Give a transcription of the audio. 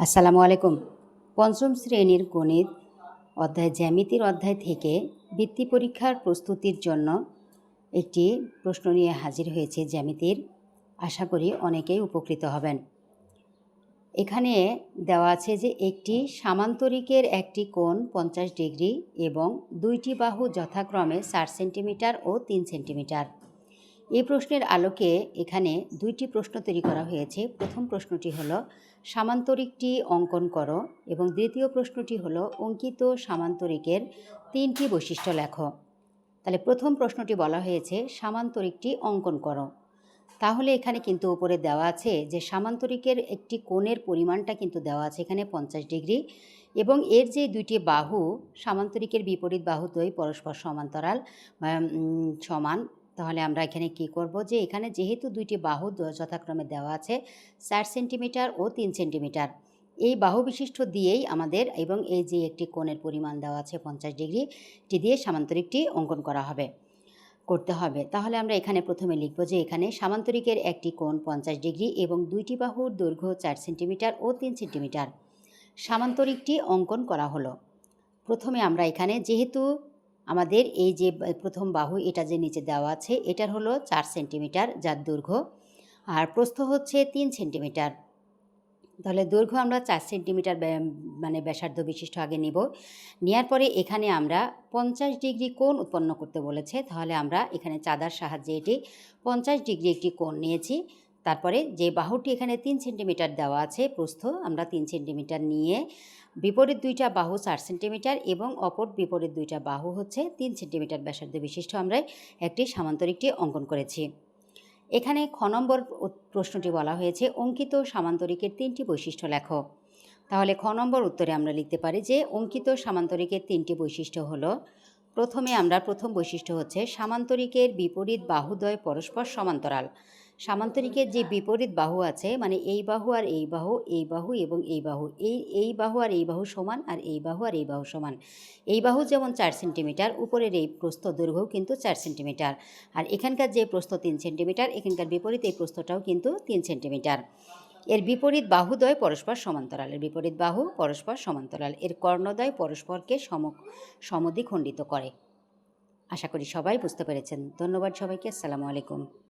আসসালামু আলাইকুম। পঞ্চম শ্রেণীর গণিত অধ্যায় জ্যামিতির অধ্যায় থেকে বৃত্তি পরীক্ষার প্রস্তুতির জন্য একটি প্রশ্ন নিয়ে হাজির হয়েছে জ্যামিতির। আশা করি অনেকেই উপকৃত হবেন। এখানে দেওয়া আছে যে একটি সামান্তরিকের একটি কোণ 50 ডিগ্রি এবং দুইটি বাহু যথাক্রমে 4 সেন্টিমিটার ও 3 সেন্টিমিটার। এই প্রশ্নের আলোকে এখানে দুইটি প্রশ্ন তৈরি করা হয়েছে। প্রথম প্রশ্নটি হলো সামান্তরিকটি অঙ্কন করো এবং দ্বিতীয় প্রশ্নটি হলো অঙ্কিত সামান্তরিকের 3টি বৈশিষ্ট্য লেখো। তাহলে প্রথম প্রশ্নটি বলা হয়েছে সামান্তরিকটি অঙ্কন করো। তাহলে এখানে কিন্তু উপরে দেওয়া আছে যে সামান্তরিকের একটি কোণের পরিমাণটা কিন্তু দেওয়া আছে এখানে 50 ডিগ্রি এবং এর যে দুইটি বাহু সামান্তরিকের বিপরীত বাহুদ্বয় পরস্পর সমান্তরাল সমান। তাহলে আমরা এখানে কি করব যে এখানে যেহেতু দুইটি বাহু যথাক্রমে দেওয়া আছে 4 সেন্টিমিটার ও 3 সেন্টিমিটার, এই বাহু বিশিষ্ট দিয়েই আমাদের এবং এই যে একটি কোণের পরিমাণ দেওয়া আছে 50 ডিগ্রি এটি দিয়ে সামান্তরিকটি অঙ্কন করতে হবে। তাহলে আমরা এখানে প্রথমে লিখব যে এখানে সামান্তরিকের একটি কোণ 50 ডিগ্রি এবং দুইটি বাহুর দৈর্ঘ্য 4 সেন্টিমিটার ও 3 সেন্টিমিটার। সামান্তরিকটি অঙ্কন করা হলো। প্রথমে আমরা এখানে যেহেতু আমাদের এই যে প্রথম বাহু এটা যে নিচে দেওয়া আছে এটার হলো 4 সেন্টিমিটার যার দৈর্ঘ্য, আর প্রস্থ হচ্ছে 3 সেন্টিমিটার। তাহলে দৈর্ঘ্য আমরা 4 সেন্টিমিটার ব্যাসার্ধ বিশিষ্ট আগে নেব। নেওয়ার পরে এখানে আমরা 50 ডিগ্রি কোণ উৎপন্ন করতে বলেছে। তাহলে আমরা এখানে চাঁদার সাহায্যে এটি 50 ডিগ্রি একটি কোণ নিয়েছি। তারপরে যে বাহুটি এখানে 3 সেন্টিমিটার দেওয়া আছে প্রস্থ, আমরা 3 সেন্টিমিটার নিয়ে বিপরীত দুইটা বাহু 4 সেন্টিমিটার এবং অপর বিপরীত দুইটা বাহু হচ্ছে 3 সেন্টিমিটার ব্যাসার্ধ বিশিষ্ট আমরা একটি সামান্তরিকটি অঙ্কন করেছি। এখানে খ নম্বর প্রশ্নটি বলা হয়েছে অঙ্কিত সামান্তরিকের 3টি বৈশিষ্ট্য লেখো। তাহলে খ নম্বর উত্তরে আমরা লিখতে পারি যে অঙ্কিত সামান্তরিকের 3টি বৈশিষ্ট্য হলো, প্রথমে আমরা প্রথম বৈশিষ্ট্য হচ্ছে সামান্তরিকের বিপরীত বাহুদ্বয় পরস্পর সমান্তরাল। সামান্তরিকের যে বিপরীত বাহু আছে মানে এই বাহু আর এই বাহু, এই বাহু এবং এই বাহু, এই বাহু আর এই বাহু সমান, আর এই বাহু আর এই বাহু সমান। এই বাহু যেমন 4 সেন্টিমিটার, উপরের এই প্রস্থ দৈর্ঘ্যও কিন্তু 4 সেন্টিমিটার, আর এখানকার যে প্রস্থ 3 সেন্টিমিটার, এখানকার বিপরীত এই প্রস্থটাও কিন্তু 3 সেন্টিমিটার। এর বিপরীত বাহুদ্বয় পরস্পর সমান্তরাল, এর বিপরীত বাহু পরস্পর সমান্তরাল, এর কর্ণদ্বয় পরস্পরকে সমদ্বিখণ্ডিত করে। আশা করি সবাই বুঝতে পেরেছেন। ধন্যবাদ সবাইকে। আসসালামু আলাইকুম।